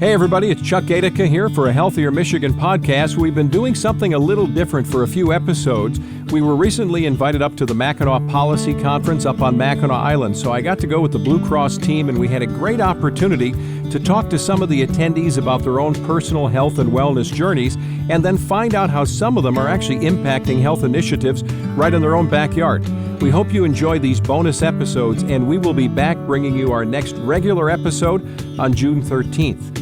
Hey everybody, it's Chuck Gaidica here for a Healthier Michigan podcast. We've been doing something a little different for a few episodes. We were recently invited up to the Mackinac Policy Conference up on Mackinac Island, so I got to go with the Blue Cross team, and we had a great opportunity to talk to some of the attendees about their own personal health and wellness journeys, and then find out how some of them are actually impacting health initiatives right in their own backyard. We hope you enjoy these bonus episodes, and we will be back bringing you our next regular episode on June 13th.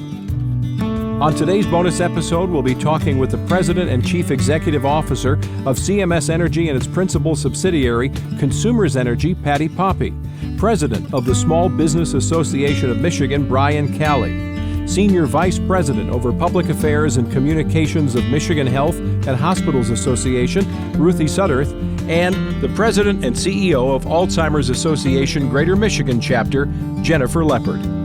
On today's bonus episode, we'll be talking with the President and Chief Executive Officer of CMS Energy and its principal subsidiary, Consumers Energy, Patty Poppe, President of the Small Business Association of Michigan, Brian Calley, Senior Vice President over Public Affairs and Communications of Michigan Health and Hospitals Association, Ruthie Sudderth, and the President and CEO of Alzheimer's Association Greater Michigan Chapter, Jennifer Leppard.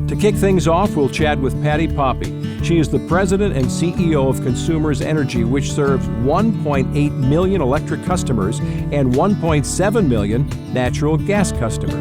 To kick things off, we'll chat with Patty Poppe. She is the President and CEO of Consumers Energy, which serves 1.8 million electric customers and 1.7 million natural gas customers.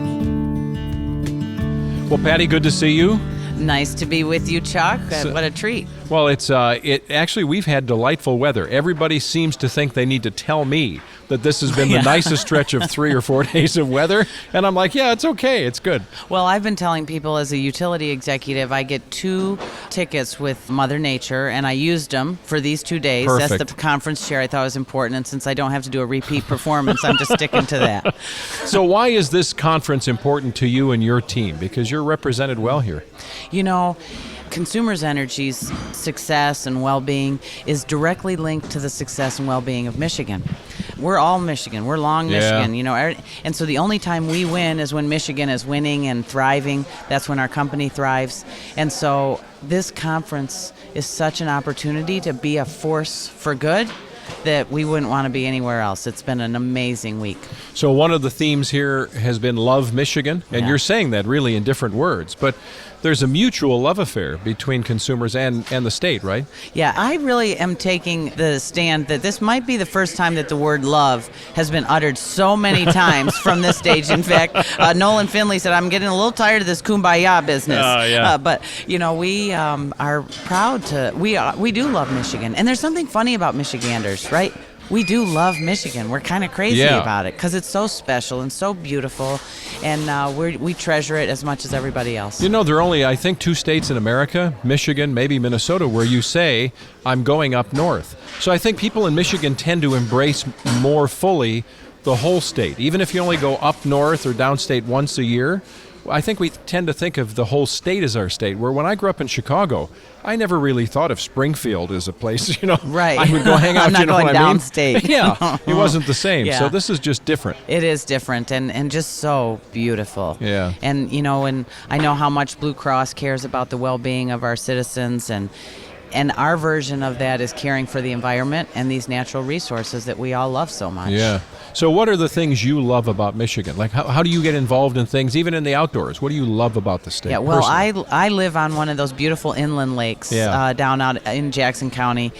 Well, Patty, good to see you. Nice to be with you, Chuck. What a treat. Well, actually, we've had delightful weather. Everybody seems to think they need to tell me that this has been the nicest stretch of 3 or 4 days of weather. And I'm like, yeah, it's okay. It's good. Well, I've been telling people as a utility executive, I get 2 tickets with Mother Nature, and I used them for these 2 days. Perfect. That's the conference chair I thought was important. And since I don't have to do a repeat performance, I'm just sticking to that. So why is this conference important to you and your team? Because you're represented well here. You know, Consumers Energy's success and well-being is directly linked to the success and well-being of Michigan. We're all Michigan. We're long Michigan, you know. And so the only time we win is when Michigan is winning and thriving. That's when our company thrives. And so this conference is such an opportunity to be a force for good that we wouldn't want to be anywhere else. It's been an amazing week. So one of the themes here has been Love Michigan, and you're saying that really in different words, but there's a mutual love affair between consumers and the state, right? Yeah, I really am taking the stand that this might be the first time that the word love has been uttered so many times from this stage. In fact, Nolan Finley said, I'm getting a little tired of this kumbaya business. But, you know, we are proud to, we do love Michigan. And there's something funny about Michiganders, right? We do love Michigan. We're kind of crazy about it because it's so special and so beautiful, and we treasure it as much as everybody else. You know, there are only, I think, 2 states in America, Michigan, maybe Minnesota, where you say, I'm going up north. So I think people in Michigan tend to embrace more fully the whole state. Even if you only go up north or downstate once a year, I think we tend to think of the whole state as our state, where when I grew up in Chicago, I never really thought of Springfield as a place, you know. Right. I would go hang out, I'm not you know going what I mean? downstate. Yeah, it wasn't the same. Yeah. So this is just different. It is different and just so beautiful. Yeah. And, you know, and I know how much Blue Cross cares about the well-being of our citizens, and our version of that is caring for the environment and these natural resources that we all love so much. Yeah. So what are the things you love about Michigan? Like how do you get involved in things, even in the outdoors? What do you love about the state? Yeah, well, personally? I live on one of those beautiful inland lakes down out in Jackson County.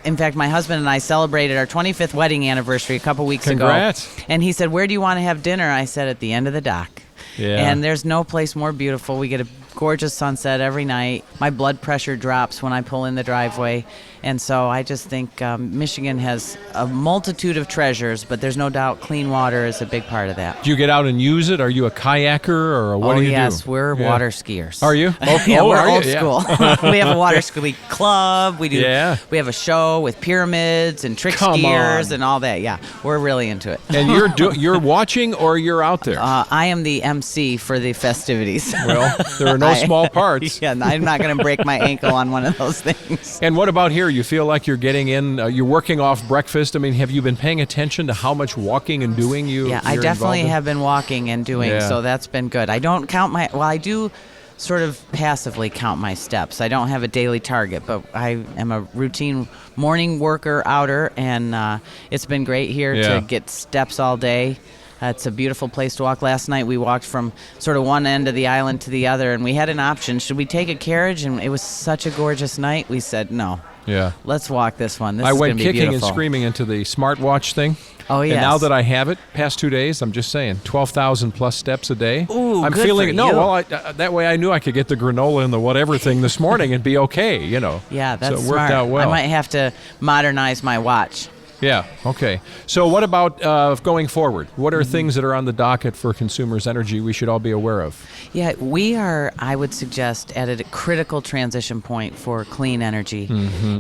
In fact, my husband and I celebrated our 25th wedding anniversary a couple weeks Congrats. ago. And he said, where do you want to have dinner? I said, at the end of the dock. Yeah. And there's no place more beautiful. We get a gorgeous sunset every night. My blood pressure drops when I pull in the driveway. And so I just think Michigan has a multitude of treasures, but there's no doubt clean water is a big part of that. Do you get out and use it? Are you a kayaker, or what do you do? Oh, yes, we're water skiers. Are you? Yeah, we're old you? school. We have a water ski club. We do. Yeah. We have a show with pyramids and trick skiers and all that. Yeah, we're really into it. And you're watching, or you're out there? I am the MC for the festivities. Well, there are no small parts. Yeah, I'm not going to break my ankle on one of those things. And what about here? You feel like you're getting in, you're working off breakfast. I mean, have you been paying attention to how much walking and doing Yeah, I definitely have been walking and doing, so that's been good. I don't count I do sort of passively count my steps. I don't have a daily target, but I am a routine morning worker outer, and it's been great here to get steps all day. It's a beautiful place to walk. Last night we walked from sort of one end of the island to the other, and we had an option. Should we take a carriage? And it was such a gorgeous night. We said, no, Yeah. Let's walk this one. This I is went gonna be kicking and beautiful. screaming into the smartwatch thing. Oh, yes. And now that I have it, past 2 days, I'm just saying, 12,000 plus steps a day. Ooh, I'm good feeling for no. you. Well, that way I knew I could get the granola and the whatever thing this morning and be okay. Yeah, that's so it smart. worked out well. I might have to modernize my watch. Yeah. Okay. So what about going forward? What are things that are on the docket for consumers' energy we should all be aware of? Yeah, we are, I would suggest, at a critical transition point for clean energy.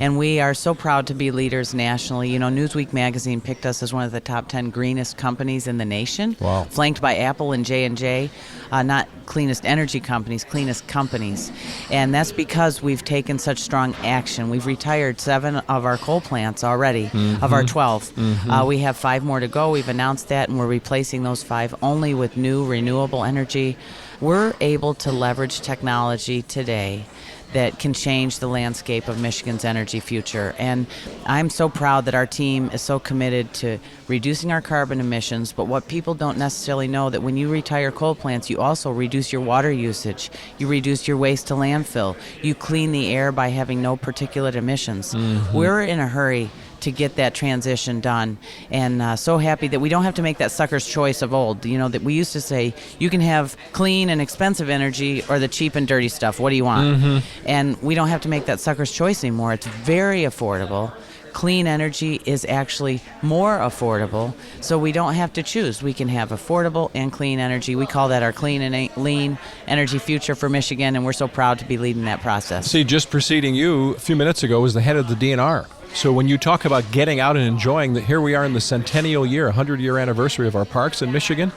And we are so proud to be leaders nationally. Newsweek magazine picked us as one of the top 10 greenest companies in the nation, Wow. flanked by Apple and J&J. Not cleanest energy companies, cleanest companies. And that's because we've taken such strong action. We've retired 7 of our coal plants already, of our 12. We have 5 more to go. We've announced that, and we're replacing those 5 only with new renewable energy. We're able to leverage technology today that can change the landscape of Michigan's energy future. And I'm so proud that our team is so committed to reducing our carbon emissions, but what people don't necessarily know that when you retire coal plants, you also reduce your water usage, you reduce your waste to landfill, you clean the air by having no particulate emissions. We're in a hurry to get that transition done, and so happy that we don't have to make that sucker's choice of old. That we used to say, you can have clean and expensive energy or the cheap and dirty stuff. What do you want? And we don't have to make that sucker's choice anymore. It's very affordable. Clean energy is actually more affordable, so we don't have to choose. We can have affordable and clean energy. We call that our clean and lean energy future for Michigan, and we're so proud to be leading that process. See, just preceding you a few minutes ago was the head of the DNR. So when you talk about getting out and enjoying, here we are in the centennial year, 100-year anniversary of our parks in Michigan.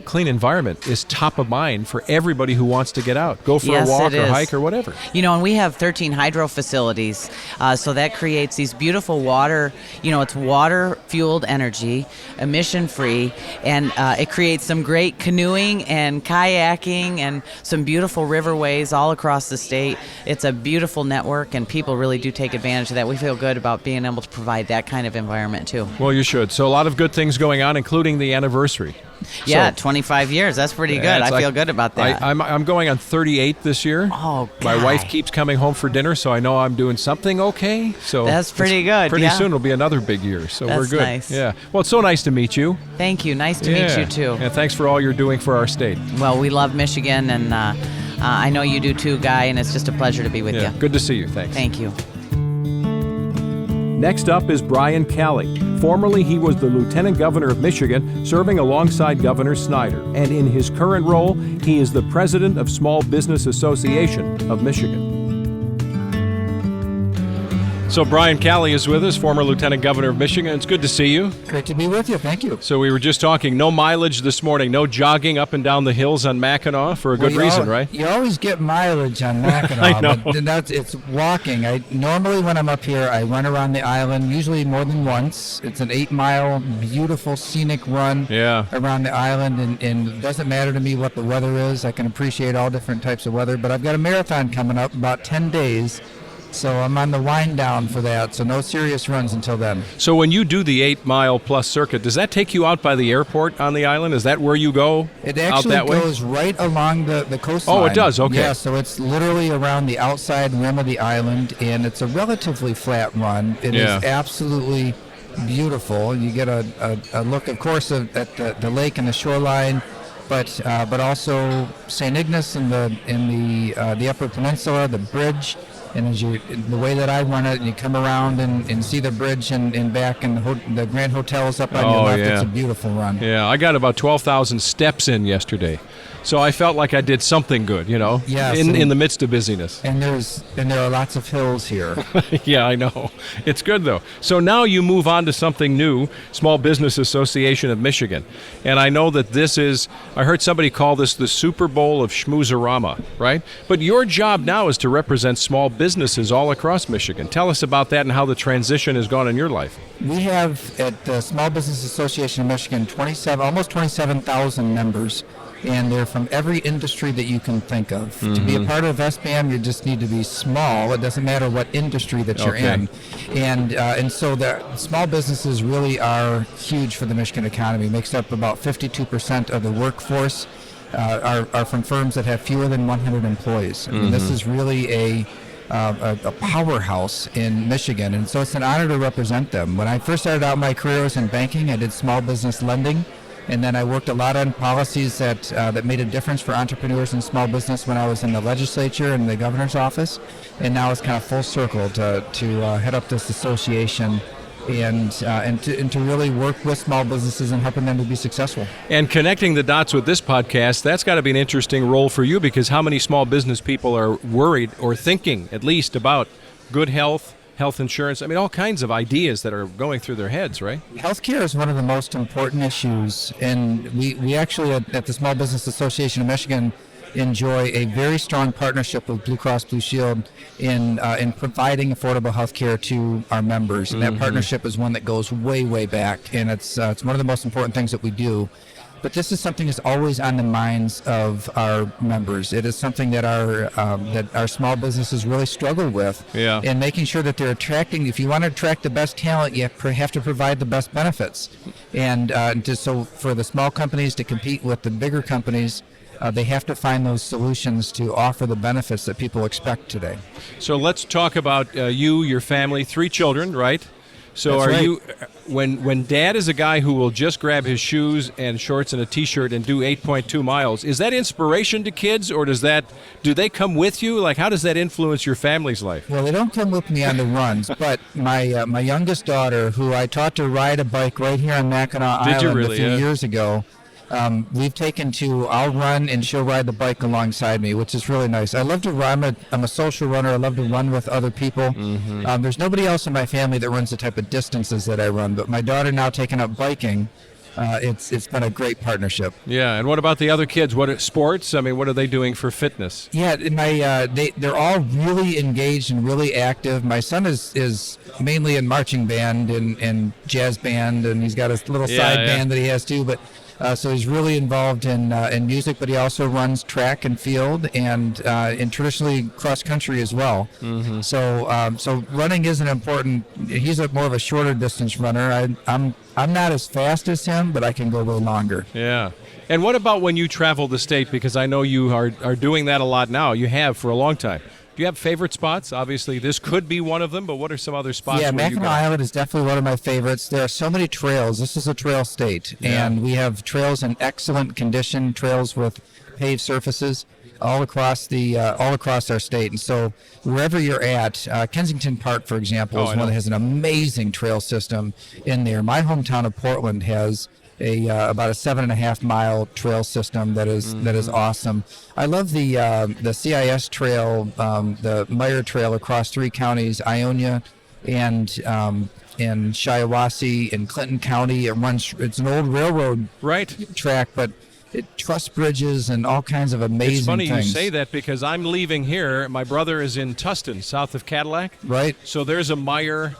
Clean environment is top of mind for everybody who wants to get out, go for Yes, a walk it or is. hike or whatever. And we have 13 hydro facilities, so that creates these beautiful water, it's water-fueled energy, emission-free, and it creates some great canoeing and kayaking and some beautiful riverways all across the state. It's a beautiful network, and people really do take advantage of that. We feel good about being able to provide that kind of environment, too. Well, you should. So a lot of good things going on, including the anniversary. Yeah, So, 25 years. That's pretty good. yeah, it's I feel like- good about that. I'm going on 38 this year. Oh, My God. wife keeps coming home for dinner, so I know I'm doing something okay. So That's pretty good, Pretty yeah. soon it'll be another big year, so we're That's good. nice. Yeah. Well, it's so nice to meet you. Thank you. Nice to meet you, too. And thanks for all you're doing for our state. Well, we love Michigan, and I know you do too, Guy, and it's just a pleasure to be with Yeah. you. Good to see you. Thanks. Thank you. Next up is Brian Calley. Formerly, he was the Lieutenant Governor of Michigan, serving alongside Governor Snyder. And in his current role, he is the President of Small Business Association of Michigan. So Brian Calley is with us, former Lieutenant Governor of Michigan. It's good to see you. Great to be with you. Thank you. So we were just talking, no mileage this morning, no jogging up and down the hills on Mackinac for a good reason, right? You always get mileage on Mackinac, I know. but it's walking. Normally when I'm up here, I run around the island, usually more than once. It's an 8-mile, beautiful, scenic run around the island, and it doesn't matter to me what the weather is. I can appreciate all different types of weather, but I've got a marathon coming up, about 10 days. So I'm on the wind down for that, so no serious runs until then. So when you do the 8-mile plus circuit, does that take you out by the airport on the island? Is that where you go? It out actually that way? goes right along the coastline. Oh, it does? Okay. Yeah, so it's literally around the outside rim of the island, and it's a relatively flat run. It is absolutely beautiful. You get a look, of course, at the lake and the shoreline, but also St. Ignace and the Upper Peninsula, the bridge. And the way that I run it, and you come around and see the bridge and back, and the Grand Hotel is up on your left. It's a beautiful run. Yeah, I got about 12,000 steps in yesterday. So I felt like I did something good, Yes, in the midst of busyness. And there are lots of hills here. Yeah, I know. It's good, though. So now you move on to something new, Small Business Association of Michigan. And I know that I heard somebody call this the Super Bowl of Schmoozerama, right? But your job now is to represent small businesses all across Michigan. Tell us about that and how the transition has gone in your life. We have at the Small Business Association of Michigan almost 27,000 members, and they're from every industry that you can think of. Mm-hmm. To be a part of SBAM, you just need to be small. It doesn't matter what industry that you're in. And so the small businesses really are huge for the Michigan economy. It makes up about 52% of the workforce are from firms that have fewer than 100 employees. I mean, this is really a powerhouse in Michigan, and so it's an honor to represent them. When I first started out my career, I was in banking. I did small business lending, and then I worked a lot on policies that made a difference for entrepreneurs and small business when I was in the legislature and the governor's office. And now it's kind of full circle to head up this association and to really work with small businesses and helping them to be successful. And connecting the dots with this podcast, that's got to be an interesting role for you, because how many small business people are worried or thinking at least about good health insurance? I mean, all kinds of ideas that are going through their heads, right? Healthcare is one of the most important issues, and we actually at the Small Business Association of Michigan enjoy a very strong partnership with Blue Cross Blue Shield in providing affordable health care to our members. And that partnership is one that goes way, way back, and it's one of the most important things that we do. But this is something that's always on the minds of our members. It is something that our small businesses really struggle with. Yeah. And making sure that they're attracting. If you want to attract the best talent, you have to provide the best benefits. And so for the small companies to compete with the bigger companies, they have to find those solutions to offer the benefits that people expect today. So let's talk about you, your family, 3 children, right? So That's are right. you, when Dad is a guy who will just grab his shoes and shorts and a T-shirt and do 8.2 miles, is that inspiration to kids, or do they come with you? Like, how does that influence your family's life? Well, they don't come with me on the runs, but my youngest daughter, who I taught to ride a bike right here on Mackinac Island a few years ago, we've taken to, I'll run and she'll ride the bike alongside me, which is really nice. I love to run. I'm a social runner. I love to run with other people. There's nobody else in my family that runs the type of distances that I run, but my daughter now taking up biking. It's been a great partnership. Yeah, and what about the other kids? What sports? I mean, what are they doing for fitness? Yeah, they're all really engaged and really active. My son is mainly in marching band and jazz band, and he's got a little side band that he has too. But so he's really involved in music, but he also runs track and field and traditionally cross country as well. So running is an important. He's more of a shorter distance runner. I'm not as fast as him, but I can go a little longer. Yeah. And what about when you travel the state? Because I know you are doing that a lot now. You have for a long time. Do you have favorite spots? Obviously, this could be one of them, but what are some other spots? Yeah, where you Mackinac go? Island is definitely one of my favorites. There are so many trails. This is a trail state, and we have trails in excellent condition, trails with paved surfaces all across our state. And so wherever you're at, Kensington Park, for example, is one that has an amazing trail system in there. My hometown of Portland has about a 7.5 mile trail system that is awesome. I love the CIS trail, the Meyer Trail across 3 counties, Ionia and Shiawassee and Clinton County. It's an old railroad track, but it truss bridges and all kinds of amazing things. It's funny you say that, because I'm leaving here. My brother is in Tustin, south of Cadillac. Right. So there's a Meyer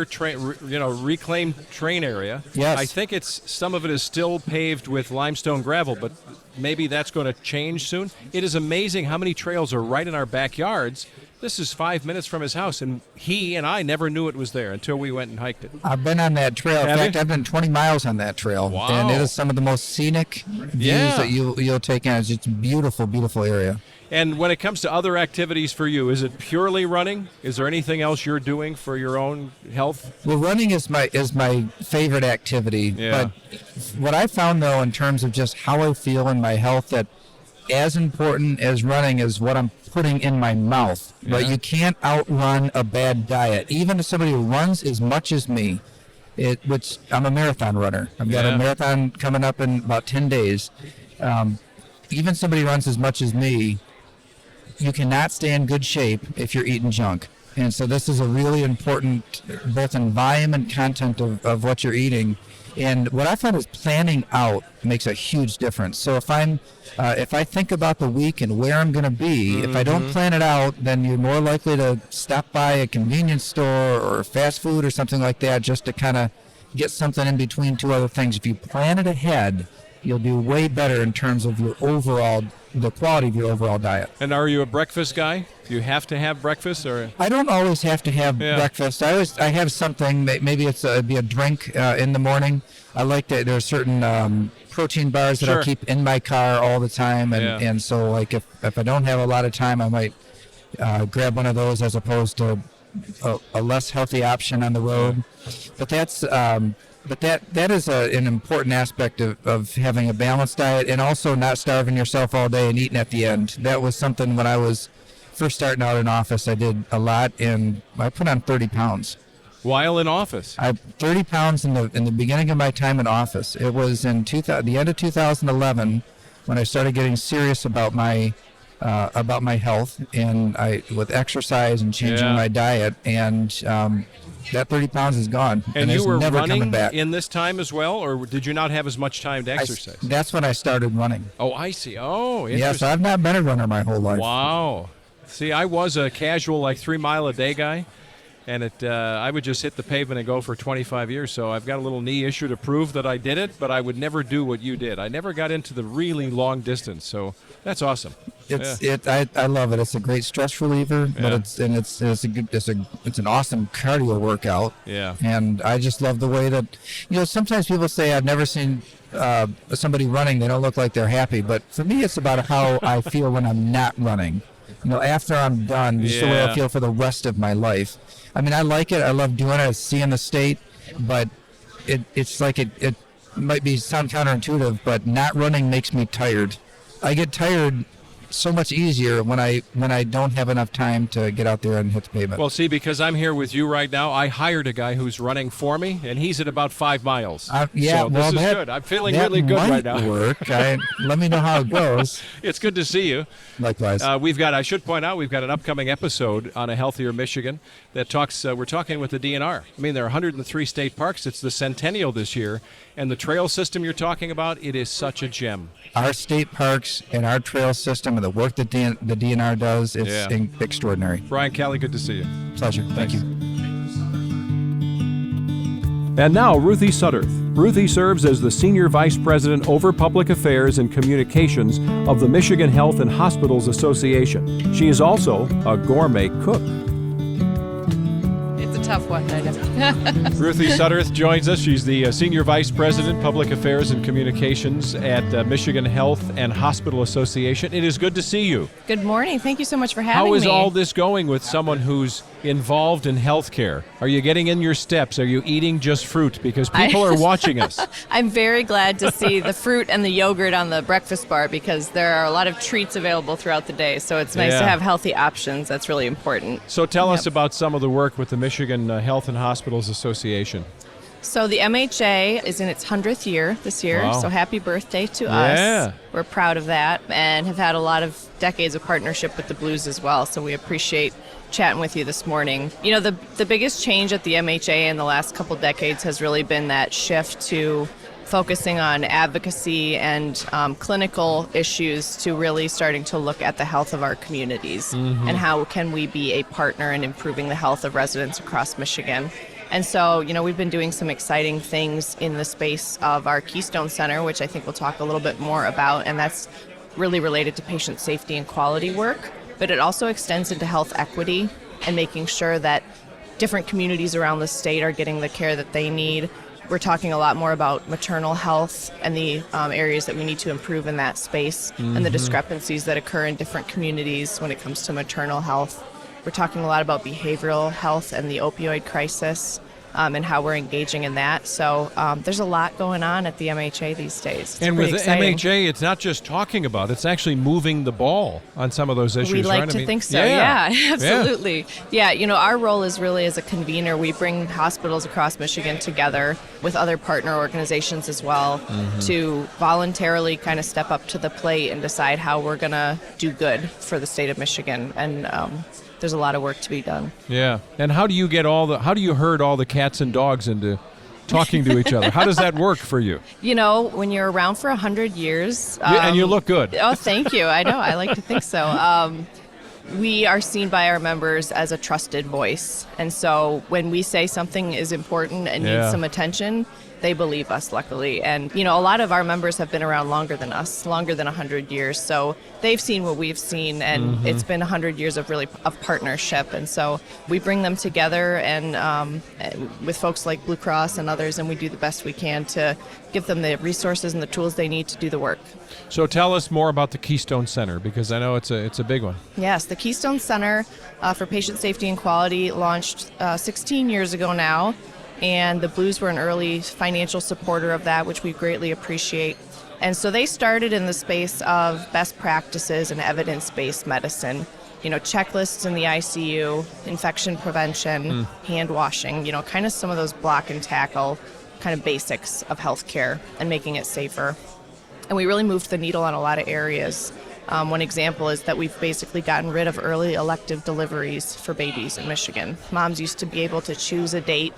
train, reclaimed train area. Yes. I think some of it is still paved with limestone gravel, but maybe that's going to change soon. It is amazing how many trails are right in our backyards. This is 5 minutes from his house, and he and I never knew it was there until we went and hiked it. I've been on that trail. In fact, I've been 20 miles on that trail. Wow. And it is some of the most scenic views that you'll take in. It's just a beautiful, beautiful area. And when it comes to other activities for you, is it purely running? Is there anything else you're doing for your own health? Well, running is my favorite activity. Yeah. But what I found, though, in terms of just how I feel in my health, that as important as running is what I'm putting in my mouth. Yeah. But you can't outrun a bad diet. Even if somebody who runs as much as me, which I'm a marathon runner. I've got a marathon coming up in about 10 days. Even somebody who runs as much as me, you cannot stay in good shape if you're eating junk. And so this is a really important, both in volume and content of what you're eating. And what I found is planning out makes a huge difference. So if I think about the week and where I'm going to be, if I don't plan it out, then you're more likely to stop by a convenience store or fast food or something like that just to kind of get something in between 2 other things. If you plan it ahead, you'll do way better in terms of the quality of your overall diet. And are you a breakfast guy? Do you have to have breakfast, or? I don't always have to have breakfast. I have something. Maybe it'd be a drink in the morning. I like that. There are certain protein bars that I'll keep in my car all the time, and so like if I don't have a lot of time, I might grab one of those as opposed to a less healthy option on the road. But that's that is an important aspect of having a balanced diet, and also not starving yourself all day and eating at the end. That was something when I was first starting out in office, I did a lot, and I put on 30 pounds. While in office? 30 pounds in the beginning of my time in office. It was in the end of 2011 when I started getting serious about my health, and with exercise and changing my diet, and that 30 pounds is gone. And you were never running coming back. in this time as well, or did you not have as much time to exercise? That's when I started running. Oh, I see. Oh, interesting. Yes, I've not been a runner my whole life. Wow. See, I was a casual, 3 mile a day guy, and I would just hit the pavement and go for 25 years. So I've got a little knee issue to prove that I did it, but I would never do what you did. I never got into the really long distance. So that's awesome. I love it. It's a great stress reliever, but it's an awesome cardio workout. Yeah. And I just love the way that, sometimes people say I've never seen somebody running, they don't look like they're happy, but for me it's about how I feel when I'm not running. After I'm done, just the way I feel for the rest of my life. I mean, I like it. I love doing it. I see in the state, but it's like it might sound counterintuitive, but not running makes me tired. I get tired so much easier when I don't have enough time to get out there and hit the pavement. Well, see, because I'm here with you right now, I hired a guy who's running for me, and he's at about 5 miles. So this is good. I'm feeling really good right now. Work. Let me know how it goes. It's good to see you. Likewise. I should point out, we've got an upcoming episode on A Healthier Michigan that talks, we're talking with the DNR. I mean, there are 103 state parks. It's the centennial this year, and the trail system you're talking about, it is such a gem. Our state parks and our trail system and the work that the DNR does, it's extraordinary. Brian Kelly, good to see you. Pleasure. Thank you. And now, Ruthie Sutterth. Ruthie serves as the Senior Vice President over Public Affairs and Communications of the Michigan Health and Hospitals Association. She is also a gourmet cook. It's a tough one, I know. Ruthie Sutterth joins us. She's the Senior Vice President, Public Affairs and Communications at Michigan Health and Hospital Association. It is good to see you. Good morning. Thank you so much for having me. How is all this going with someone who's involved in healthcare? Are you getting in your steps? Are you eating just fruit? Because people are watching us. I'm very glad to see the fruit and the yogurt on the breakfast bar, because there are a lot of treats available throughout the day. So it's nice to have healthy options. That's really important. So tell us about some of the work with the Michigan Health and Hospitals Association. So the MHA is in its 100th year this year, Wow. So happy birthday to us. We're proud of that, and have had a lot of decades of partnership with the Blues as well, so we appreciate chatting with you this morning. The biggest change at the MHA in the last couple decades has really been that shift to focusing on advocacy and clinical issues, to really starting to look at the health of our communities and how can we be a partner in improving the health of residents across Michigan. And so, we've been doing some exciting things in the space of our Keystone Center, which I think we'll talk a little bit more about, and that's really related to patient safety and quality work. But it also extends into health equity and making sure that different communities around the state are getting the care that they need. We're talking a lot more about maternal health and the areas that we need to improve in that space, and the discrepancies that occur in different communities when it comes to maternal health. We're talking a lot about behavioral health and the opioid crisis, and how we're engaging in that. So there's a lot going on at the MHA these days. It's and with the exciting. MHA, it's not just talking about, it's actually moving the ball on some of those issues, We like right? to think so, yeah absolutely. Yeah, our role is really as a convener. We bring hospitals across Michigan together with other partner organizations as well to voluntarily kind of step up to the plate and decide how we're going to do good for the state of Michigan. And there's a lot of work to be done. Yeah. And how do you herd all the cats and dogs into talking to each other? How does that work for you? When you're around for 100 years. And you look good. Oh, thank you. I know. I like to think so. We are seen by our members as a trusted voice. And so when we say something is important and needs some attention, they believe us, luckily. And, a lot of our members have been around longer than us, longer than 100 years. So they've seen what we've seen, and it's been 100 years of partnership. And so we bring them together and with folks like Blue Cross and others, and we do the best we can to give them the resources and the tools they need to do the work. So tell us more about the Keystone Center, because I know it's a big one. Yes, the Keystone Center for Patient Safety and Quality launched 16 years ago now, and the Blues were an early financial supporter of that, which we greatly appreciate. And so they started in the space of best practices and evidence-based medicine, checklists in the ICU, infection prevention, hand washing, kind of some of those block and tackle kind of basics of healthcare and making it safer. And we really moved the needle on a lot of areas. One example is that we've basically gotten rid of early elective deliveries for babies in Michigan. Moms used to be able to choose a date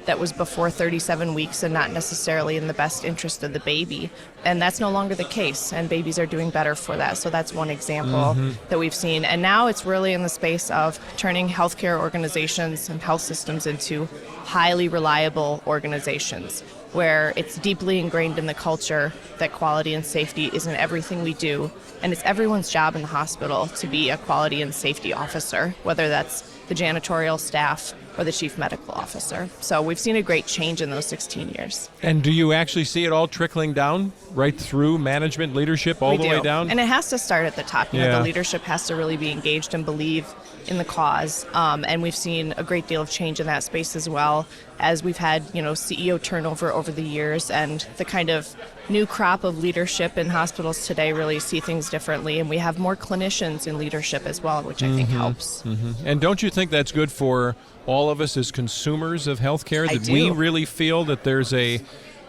that was before 37 weeks and not necessarily in the best interest of the baby. And that's no longer the case, and babies are doing better for that. So that's one example that we've seen. And now it's really in the space of turning healthcare organizations and health systems into highly reliable organizations, where it's deeply ingrained in the culture that quality and safety is in everything we do. And it's everyone's job in the hospital to be a quality and safety officer, whether that's the janitorial staff or the chief medical officer. So we've seen a great change in those 16 years. And do you actually see it all trickling down right through management, leadership, all the way down? And it has to start at the top. The leadership has to really be engaged and believe in the cause. And we've seen a great deal of change in that space as well, as we've had, CEO turnover over the years, and the kind of new crop of leadership in hospitals today really see things differently. And we have more clinicians in leadership as well, which I think helps. And don't you think that's good for all of us as consumers of healthcare, that we really feel that there's a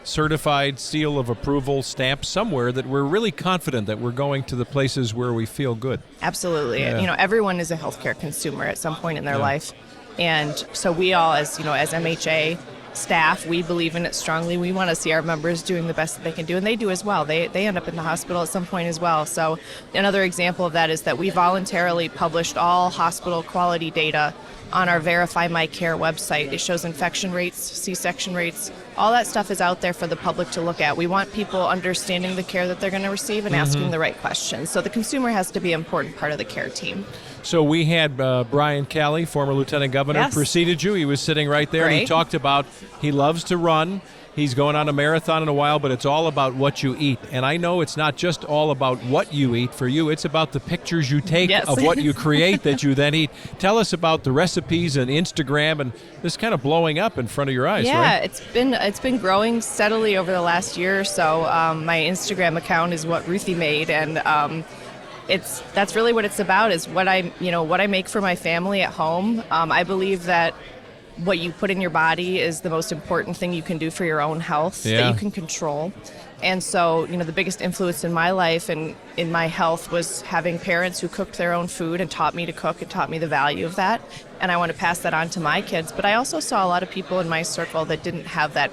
certified seal of approval stamp somewhere, that we're really confident that we're going to the places where we feel good? Absolutely. Everyone is a healthcare consumer at some point in their life. And so we all, as MHA staff, we believe in it strongly. We want to see our members doing the best that they can do, and they do as well. They end up in the hospital at some point as well. So another example of that is that we voluntarily published all hospital quality data on our Verify My Care website. It shows infection rates, C-section rates. All that stuff is out there for the public to look at. We want people understanding the care that they're going to receive and asking the right questions. So the consumer has to be an important part of the care team. So we had Brian Calley, former lieutenant governor, preceded you. He was sitting right there. And he talked about he loves to run. He's going on a marathon in a while, but it's all about what you eat. And I know it's not just all about what you eat for you. It's about the pictures you take of what you create that you then eat. Tell us about the recipes and Instagram and this kind of blowing up in front of your eyes, right? It's been growing steadily over the last year or so. My Instagram account is What Ruthie Made, and that's really what it's about, is what I make for my family at home. I believe that what you put in your body is the most important thing you can do for your own health, that you can control. And so, the biggest influence in my life and in my health was having parents who cooked their own food and taught me to cook and taught me the value of that. And I want to pass that on to my kids. But I also saw a lot of people in my circle that didn't have that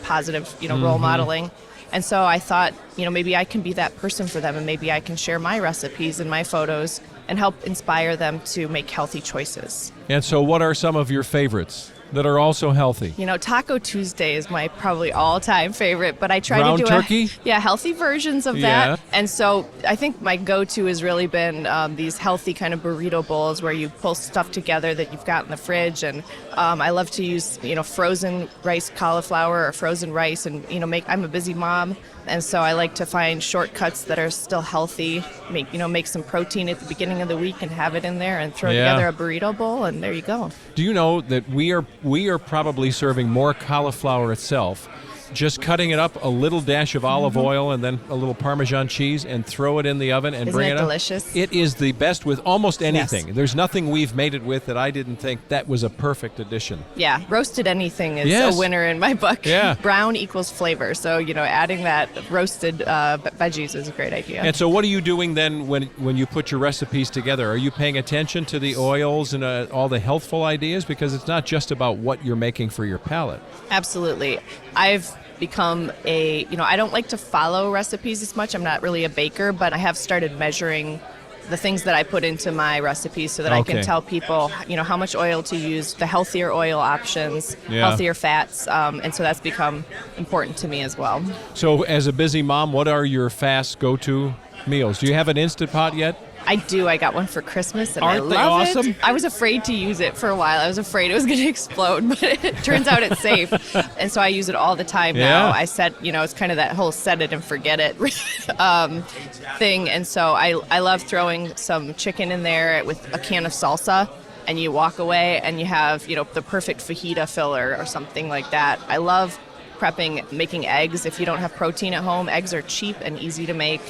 positive, role modeling. And so I thought, maybe I can be that person for them, and maybe I can share my recipes and my photos and help inspire them to make healthy choices. And so what are some of your favorites that are also healthy? Taco Tuesday is my probably all-time favorite, but I try Ground to do turkey? Healthy versions of that. And so I think my go-to has really been these healthy kind of burrito bowls where you pull stuff together that you've got in the fridge. And I love to use, frozen rice cauliflower or frozen rice, and I'm a busy mom, and so I like to find shortcuts that are still healthy. Make some protein at the beginning of the week and have it in there, and throw together a burrito bowl, and there you go. Do you know that we are probably serving more cauliflower itself, just cutting it up, a little dash of olive oil and then a little Parmesan cheese, and throw it in the oven and bring it up. Isn't it delicious? It is the best with almost anything. Yes. There's nothing we've made it with that I didn't think that was a perfect addition. Yeah, roasted anything is a winner in my book. Yeah. Brown equals flavor. So, adding that roasted veggies is a great idea. And so what are you doing then when you put your recipes together? Are you paying attention to the oils and all the healthful ideas? Because it's not just about what you're making for your palate. Absolutely. I've become I don't like to follow recipes as much. I'm not really a baker, but I have started measuring the things that I put into my recipes so that I can tell people, how much oil to use, the healthier oil options, healthier fats, and so that's become important to me as well. So as a busy mom, what are your fast go-to meals? Do you have an Instant Pot yet? I do. I got one for Christmas, and Aren't I they love awesome? it. I was afraid to use it for a while. I was afraid it was going to explode, but it turns out it's safe. And so I use it all the time now. I set, it's kind of that whole set it and forget it thing. And so I love throwing some chicken in there with a can of salsa, and you walk away and you have, the perfect fajita filler or something like that. I love making eggs. If you don't have protein at home, eggs are cheap and easy to make.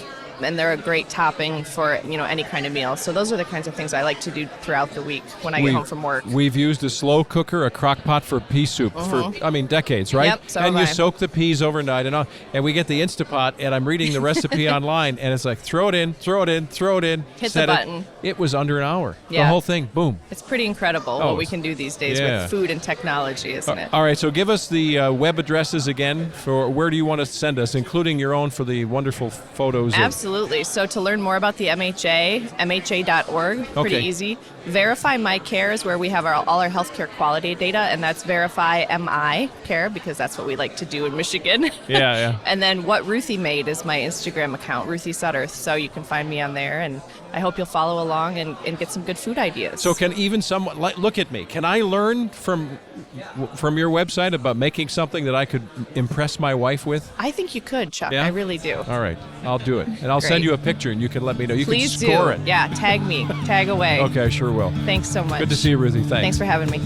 And they're a great topping for, any kind of meal. So those are the kinds of things I like to do throughout the week when I get home from work. We've used a slow cooker, a crock pot for pea soup for, decades, right? Yep, so and you I. soak the peas overnight and we get the Instapot, and I'm reading the recipe online, and it's like, throw it in, hit the button. It was under an hour. Yeah. The whole thing, boom. It's pretty incredible what we can do these days with food and technology, isn't it? All right, so give us the web addresses again for where do you want to send us, including your own for the wonderful photos. Absolutely. So to learn more about the MHA, MHA.org, pretty easy. Verify My Care is where we have all our healthcare quality data, and that's Verify MI Care, because that's what we like to do in Michigan. Yeah. And then What Ruthie Made is my Instagram account, Ruthie Sutter, so you can find me on there, and I hope you'll follow along and get some good food ideas. So can even someone, look at me, can I learn from your website about making something that I could impress my wife with? I think you could, Chuck. Yeah? I really do. All right, I'll do it. And I'll send you a picture, and you can let me know. You Please can score do. it. Yeah, tag me. Tag away. Okay, I sure will. Thanks so much. Good to see you, Ruthie. Thanks for having me.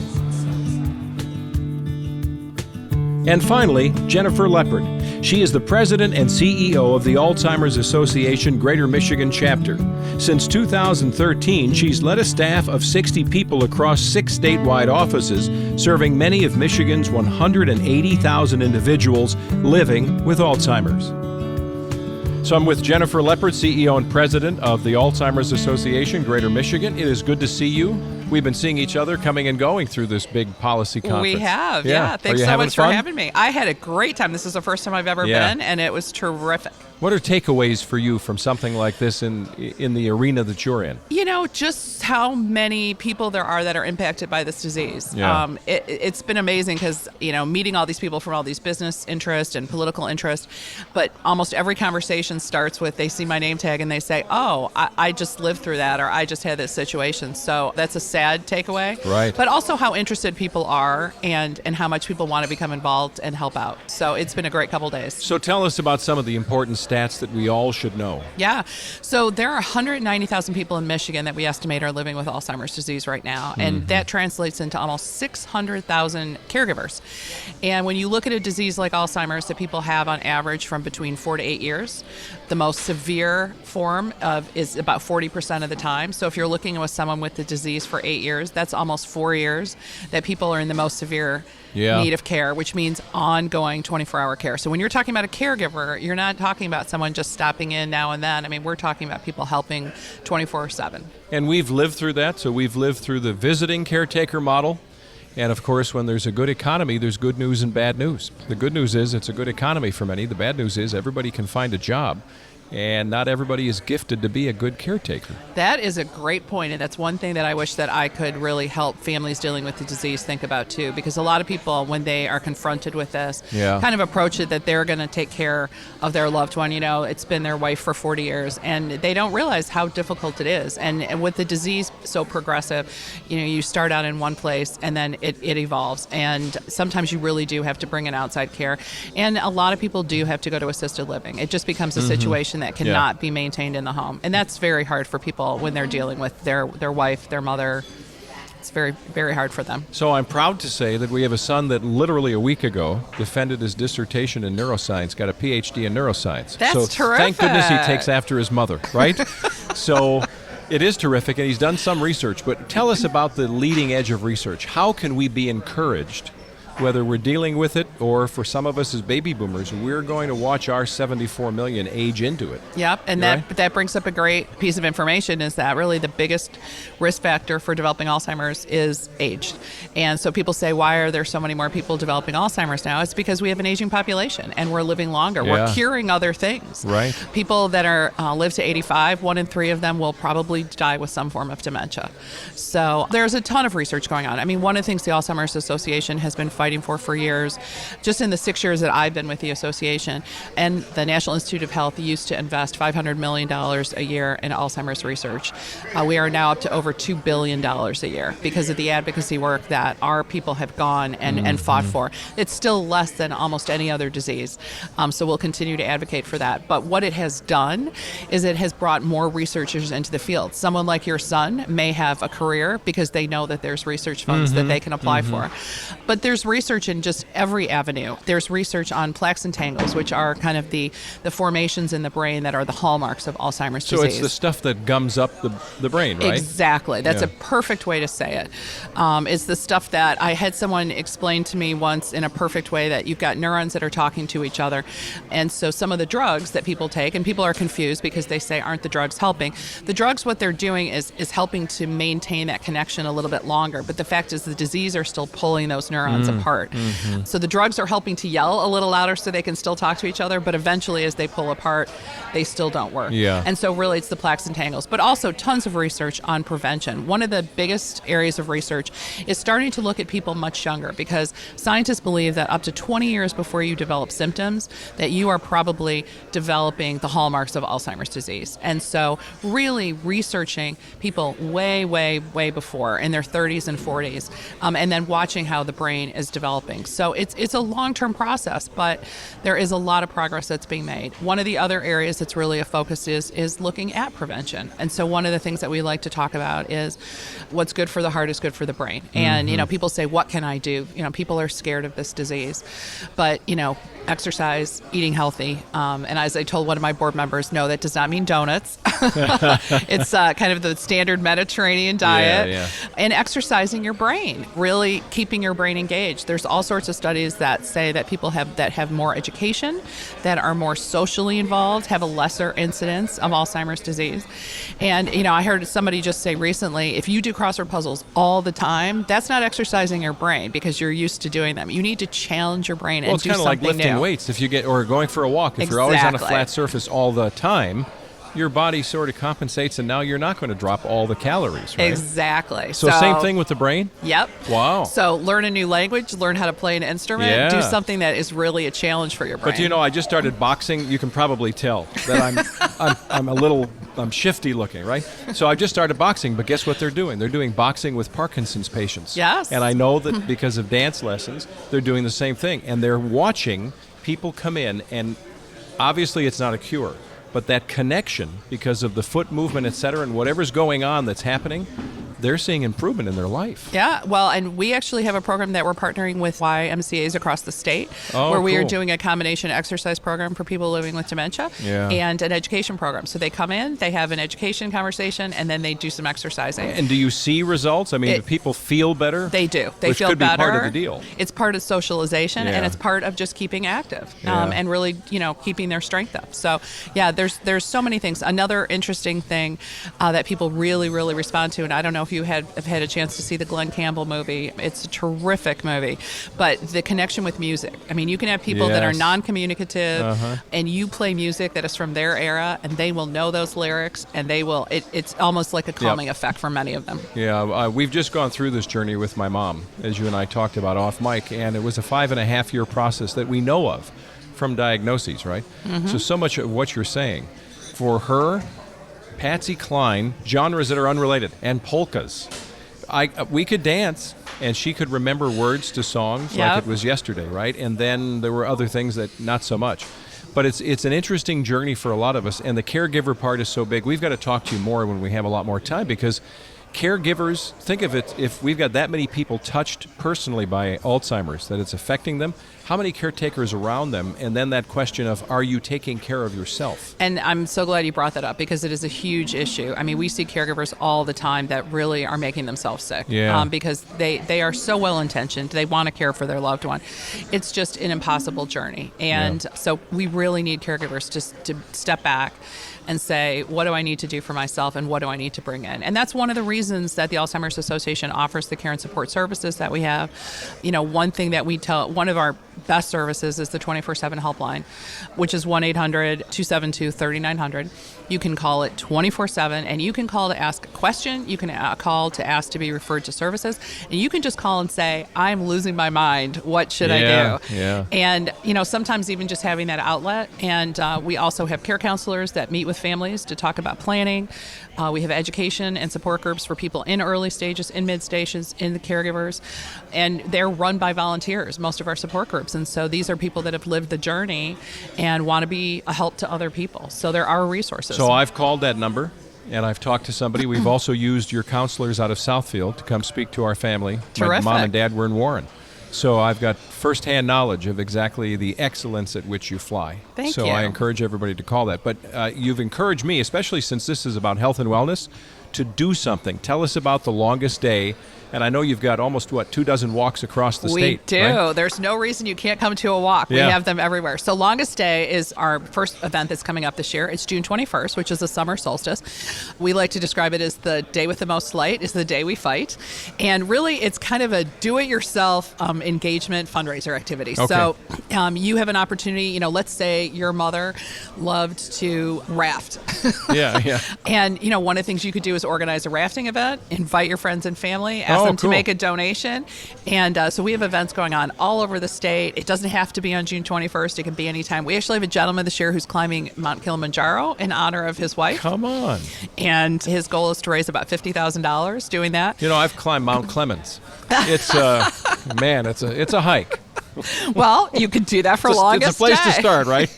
And finally, Jennifer Leppard. She is the president and CEO of the Alzheimer's Association Greater Michigan chapter. Since 2013, she's led a staff of 60 people across 6 statewide offices, serving many of Michigan's 180,000 individuals living with Alzheimer's. So I'm with Jennifer Leppard, CEO and president of the Alzheimer's Association Greater Michigan. It is good to see you. We've been seeing each other coming and going through this big policy conference. We have, yeah. Thanks so much for having me. I had a great time. This is the first time I've ever been, and it was terrific. What are takeaways for you from something like this in the arena that you're in? Just how many people there are that are impacted by this disease. Yeah. It's been amazing because, meeting all these people from all these business interests and political interests, but almost every conversation starts with they see my name tag and they say, oh, I just lived through that, or I just had this situation. So that's a sad takeaway. Right. But also how interested people are and how much people want to become involved and help out. So it's been a great couple days. So tell us about some of the important stats that we all should know. Yeah. So there are 190,000 people in Michigan that we estimate are living with Alzheimer's disease right now. And that translates into almost 600,000 caregivers. And when you look at a disease like Alzheimer's that people have on average from between 4 to 8 years, the most severe form is about 40% of the time. So if you're looking with someone with the disease for 8 years, that's almost 4 years that people are in the most severe need of care, which means ongoing 24-hour care. So when you're talking about a caregiver, you're not talking about someone just stopping in now and then. I mean, we're talking about people helping 24/7. And we've lived through that. So we've lived through the visiting caretaker model. And of course, when there's a good economy, there's good news and bad news. The good news is it's a good economy for many. The bad news is everybody can find a job. And not everybody is gifted to be a good caretaker. That is a great point, and that's one thing that I wish that I could really help families dealing with the disease think about too, because a lot of people, when they are confronted with this, kind of approach it that they're going to take care of their loved one. It's been their wife for 40 years, and they don't realize how difficult it is. And with the disease so progressive, you start out in one place, and then it evolves, and sometimes you really do have to bring in outside care. And a lot of people do have to go to assisted living. It just becomes a situation that cannot be maintained in the home. And that's very hard for people when they're dealing with their wife, their mother. It's very, very hard for them. So I'm proud to say that we have a son that literally a week ago defended his dissertation in neuroscience, got a PhD in neuroscience. That's terrific. Thank goodness he takes after his mother, right? So it is terrific, and he's done some research. But tell us about the leading edge of research. How can we be encouraged whether we're dealing with it or for some of us as baby boomers, we're going to watch our 74 million age into it. Yep, and that brings up a great piece of information, is that really the biggest risk factor for developing Alzheimer's is age. And so people say, why are there so many more people developing Alzheimer's now? It's because we have an aging population and we're living longer. We're curing other things. Right. People that are live to 85, 1 in 3 of them will probably die with some form of dementia. So there's a ton of research going on. I mean, one of the things the Alzheimer's Association has been fighting for years, just in the 6 years that I've been with the association, and the National Institute of Health used to invest $500 million a year in Alzheimer's research. We are now up to over $2 billion a year because of the advocacy work that our people have gone and fought for. It's still less than almost any other disease, so we'll continue to advocate for that. But what it has done is it has brought more researchers into the field. Someone like your son may have a career because they know that there's research funds that they can apply for. But there's research in just every avenue. There's research on plaques and tangles, which are kind of the formations in the brain that are the hallmarks of Alzheimer's disease. So it's the stuff that gums up the brain, right? Exactly. That's a perfect way to say it. It's the stuff that I had someone explain to me once in a perfect way, that you've got neurons that are talking to each other. And so some of the drugs that people take, and people are confused because they say, aren't the drugs helping? The drugs, what they're doing is helping to maintain that connection a little bit longer. But the fact is the disease are still pulling those neurons apart. So the drugs are helping to yell a little louder so they can still talk to each other, but eventually as they pull apart, they still don't work. And so really it's the plaques and tangles, but also tons of research on prevention. One of the biggest areas of research is starting to look at people much younger, because scientists believe that up to 20 years before you develop symptoms, that you are probably developing the hallmarks of Alzheimer's disease. And so really researching people way, way, way before, in their 30s and 40s, and then watching how the brain is developing. So it's a long-term process, but there is a lot of progress that's being made. One of the other areas that's really a focus is looking at prevention. And so one of the things that we like to talk about is what's good for the heart is good for the brain. And, people say, what can I do? People are scared of this disease. But, exercise, eating healthy. And as I told one of my board members, no, that does not mean donuts. It's kind of the standard Mediterranean diet. And exercising your brain, really keeping your brain engaged. There's all sorts of studies that say that people that have more education, that are more socially involved, have a lesser incidence of Alzheimer's disease. And, I heard somebody just say recently, if you do crossword puzzles all the time, that's not exercising your brain because you're used to doing them. You need to challenge your brain and do something new. It's kind of like lifting weights if you get, or going for a walk. If you're always on a flat surface all the time, your body sort of compensates, and now you're not going to drop all the calories, right? Exactly. So same thing with the brain? Yep. Wow. So learn a new language, learn how to play an instrument, do something that is really a challenge for your brain. But I just started boxing. You can probably tell that I'm shifty looking, right? So I just started boxing, but guess what they're doing? They're doing boxing with Parkinson's patients. Yes. And I know that because of dance lessons, they're doing the same thing. And they're watching people come in, and obviously it's not a cure, but that connection, because of the foot movement, et cetera, and whatever's going on that's happening, they're seeing improvement in their life. Yeah, well, and we actually have a program that we're partnering with YMCAs across the state, where we are doing a combination exercise program for people living with dementia and an education program. So they come in, they have an education conversation, and then they do some exercising. And do you see results? I mean, do people feel better? They do. They Which feel could better. Be part of the deal. It's part of socialization, and it's part of just keeping active and really, keeping their strength up. So, there's so many things. Another interesting thing that people really, really respond to, and I don't know if you have had a chance to see the Glenn Campbell movie. It's a terrific movie, but the connection with music. I mean, you can have people that are non-communicative, and you play music that is from their era, and they will know those lyrics, and they will. It's almost like a calming effect for many of them. Yeah, we've just gone through this journey with my mom, as you and I talked about off mic, and it was a 5.5-year process that we know of from diagnoses, right? So much of what you're saying, for her, Patsy Cline, genres that are unrelated, and polkas. We could dance, and she could remember words to songs like it was yesterday, right? And then there were other things that not so much. But it's an interesting journey for a lot of us, and the caregiver part is so big. We've got to talk to you more when we have a lot more time, because caregivers, think of it, if we've got that many people touched personally by Alzheimer's, that it's affecting them, how many caretakers around them? And then that question of, are you taking care of yourself? And I'm so glad you brought that up because it is a huge issue. I mean, we see caregivers all the time that really are making themselves sick because they are so well-intentioned. They want to care for their loved one. It's just an impossible journey. And so we really need caregivers just to step back and say, what do I need to do for myself and what do I need to bring in? And that's one of the reasons that the Alzheimer's Association offers the care and support services that we have. You know, one thing that we tell, one of our best services is the 24/7 helpline, which is 1-800-272-3900. You can call it 24/7 and you can call to ask a question. You can call to ask to be referred to services. And you can just call and say, I'm losing my mind. What should I do? Yeah. And, you know, sometimes even just having that outlet. And we also have care counselors that meet with families to talk about planning. We have education and support groups for people in early stages, in mid stages, in the caregivers. And they're run by volunteers, most of our support groups. And so these are people that have lived the journey and want to be a help to other people. So there are resources. So I've called that number and I've talked to somebody. We've also used your counselors out of Southfield to come speak to our family. Terrific. My mom and dad were in Warren. So I've got firsthand knowledge of exactly the excellence at which you fly. Thank you. So I encourage everybody to call that. But you've encouraged me, especially since this is about health and wellness, to do something. Tell us about the longest day. And I know you've got almost, 24 walks across the state. We do. Right? There's no reason you can't come to a walk. Yeah. We have them everywhere. So Longest Day is our first event that's coming up this year. It's June 21st, which is the summer solstice. We like to describe it as the day with the most light is the day we fight. And really, it's kind of a do-it-yourself engagement fundraiser activity. Okay. So you have an opportunity, you know, let's say your mother loved to raft. Yeah. And, you know, one of the things you could do is organize a rafting event, invite your friends and family, ask them to cool. make a donation. And so we have events going on all over the state. It doesn't have to be on June 21st. It can be anytime. We actually have a gentleman this year who's climbing Mount Kilimanjaro in honor of his wife. Come on. And his goal is to raise about $50,000 doing that. You know, I've climbed Mount Clemens. It's it's a hike. Well, you could do that for Longest It's a place Day. to start, right?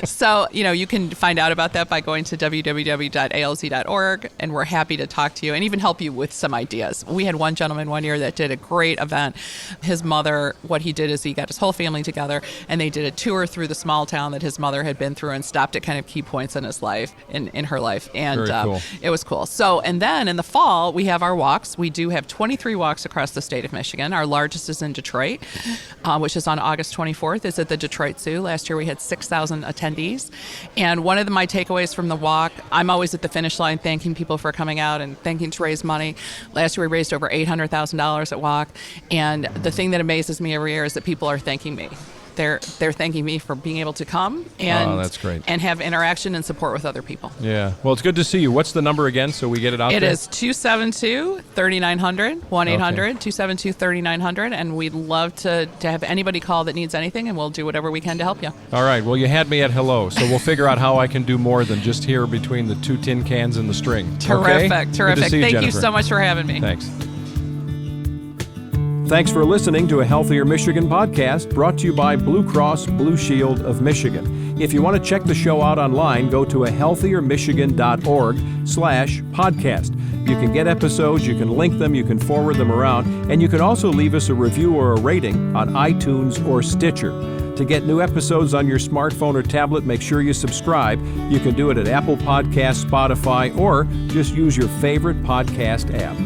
So, you know, you can find out about that by going to www.alz.org, and we're happy to talk to you and even help you with some ideas. We had one gentleman one year that did a great event. His mother, what he did is he got his whole family together, and they did a tour through the small town that his mother had been through and stopped at kind of key points in his life, in her life. And Very cool. It was cool. So, and then in the fall, we have our walks. We do have 23 walks across the state of Michigan. Our largest is in Detroit, which is on August 24th. It's at the Detroit Zoo. Last year we had 6,000 attendees. And one of my takeaways from the walk, I'm always at the finish line thanking people for coming out and thanking to raise money. Last year we raised over $800,000 at walk. And the thing that amazes me every year is that people are thanking me. They're thanking me for being able to come and that's great. and have interaction and support with other people. Yeah. Well, it's good to see you. What's the number again so we get it out there? It is 272-3900, 1-800-272-3900, and we'd love to have anybody call that needs anything, and we'll do whatever we can to help you. All right. Well, you had me at hello, so we'll figure out how I can do more than just here between the 2 tin cans and the string. Terrific, Okay? terrific. Good to see you, Thank you Jennifer. so much for having me. Thanks. Thanks for listening to a Healthier Michigan podcast brought to you by Blue Cross Blue Shield of Michigan. If you want to check the show out online, go to ahealthiermichigan.org/podcast. You can get episodes, you can link them, you can forward them around, and you can also leave us a review or a rating on iTunes or Stitcher. To get new episodes on your smartphone or tablet, make sure you subscribe. You can do it at Apple Podcasts, Spotify, or just use your favorite podcast app.